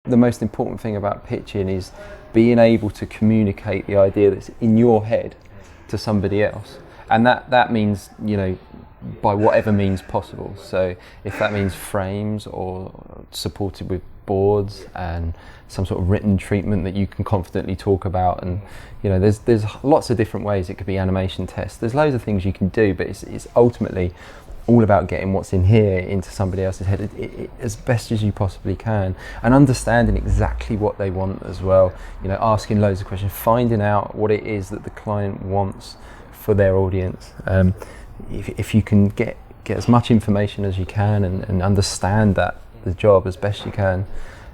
The most important thing about pitching is being able to communicate the idea that's in your head to somebody else. And that means, by whatever means possible. So if that means frames or supported with boards and some sort of written treatment that you can confidently talk about, and there's lots of different ways. It could be animation tests. There's loads of things you can do, but it's ultimately all about getting what's in here into somebody else's head as best as you possibly can, and understanding exactly what they want as well. Asking loads of questions, finding out what it is that the client wants for their audience. If you can get as much information as you can and understand the job as best you can,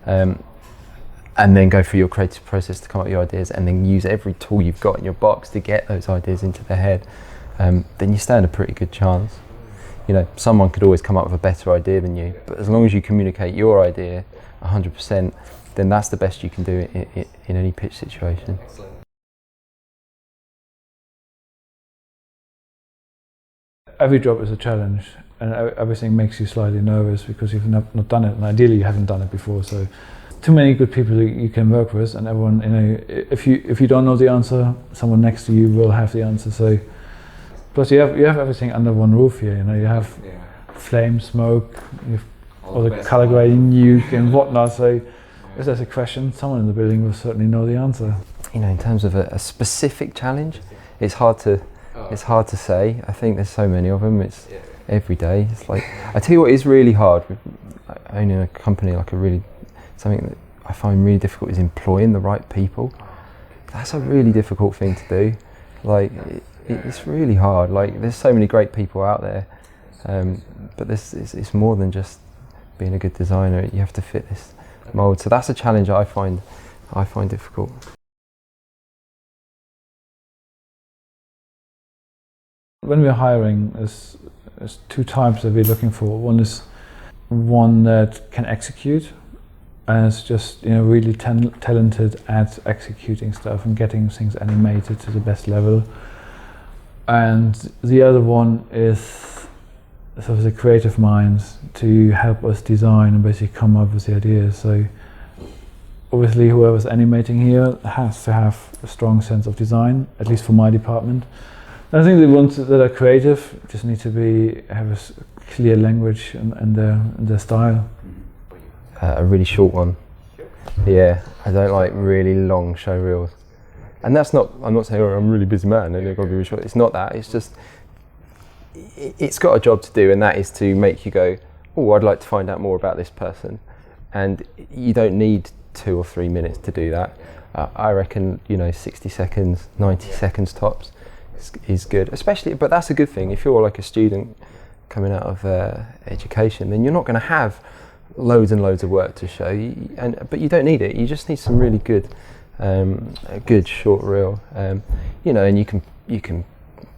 and then go through your creative process to come up with your ideas, and then use every tool you've got in your box to get those ideas into their head, then you stand a pretty good chance. Someone could always come up with a better idea than you, but as long as you communicate your idea 100%, then that's the best you can do in any pitch situation. Every job is a challenge, and everything makes you slightly nervous because you've not done it, and ideally you haven't done it before. So, too many good people you can work with, and everyone, if you don't know the answer, someone next to you will have the answer. So, plus you have everything under one roof here. You have flame, smoke, you have all the color grading, nuke, and whatnot. So, if there's a question, someone in the building will certainly know the answer. In terms of a specific challenge, it's hard to say. I think there's so many of them. It's every day. It's like, I tell you what is really hard with owning a company, something that I find really difficult is employing the right people. That's a really difficult thing to do. It's really hard. There's so many great people out there, but it's more than just being a good designer. You have to fit this mold. So that's a challenge I find difficult. When we're hiring, there's two types that we're looking for. One is one that can execute, and it's just really talented at executing stuff and getting things animated to the best level. And the other one is sort of the creative minds to help us design and basically come up with the ideas. So obviously whoever's animating here has to have a strong sense of design, at least for my department. I think the ones that are creative just need to have a clear language and their style. A really short one. Yeah, I don't like really long show reels. And that's not, I'm not saying, I'm a really busy man and they've got to be really short. It's not that, it's just, it's got a job to do, and that is to make you go, oh, I'd like to find out more about this person. And you don't need 2 or 3 minutes to do that. I reckon, 60 seconds, 90 seconds tops is good, especially, but that's a good thing. If you're like a student coming out of education, then you're not going to have loads and loads of work to show you, but you don't need it. You just need some really good, a good short reel, and you can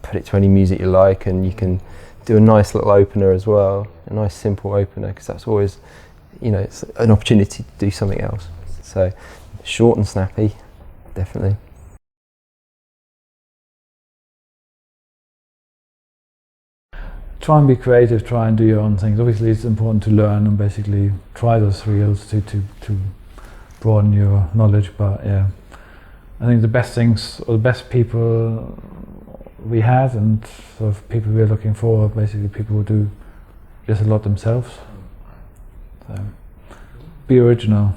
put it to any music you like, and you can do a nice little opener as well, a nice simple opener, because that's always, it's an opportunity to do something else. So short and snappy, definitely. Try and be creative, try and do your own things. Obviously it's important to learn and basically try those reels to broaden your knowledge, but yeah, I think the best things, or the best people we had and sort of people we're looking for are basically people who do just a lot themselves. So be original.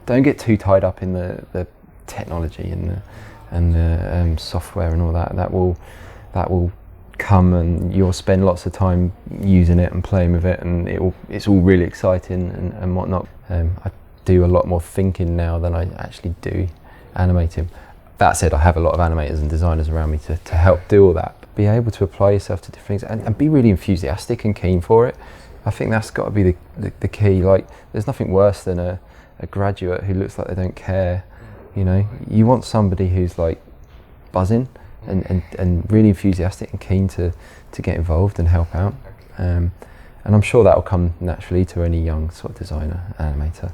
Don't get too tied up in the technology and the software and all that. That will come, and you'll spend lots of time using it and playing with it, and it's all really exciting and whatnot. I do a lot more thinking now than I actually do animating. That said, I have a lot of animators and designers around me to help do all that. Be able to apply yourself to different things and be really enthusiastic and keen for it. I think that's got to be the key. There's nothing worse than a graduate who looks like they don't care. You want somebody who's buzzing and really enthusiastic and keen to get involved and help out. And I'm sure that will come naturally to any young sort of designer, animator.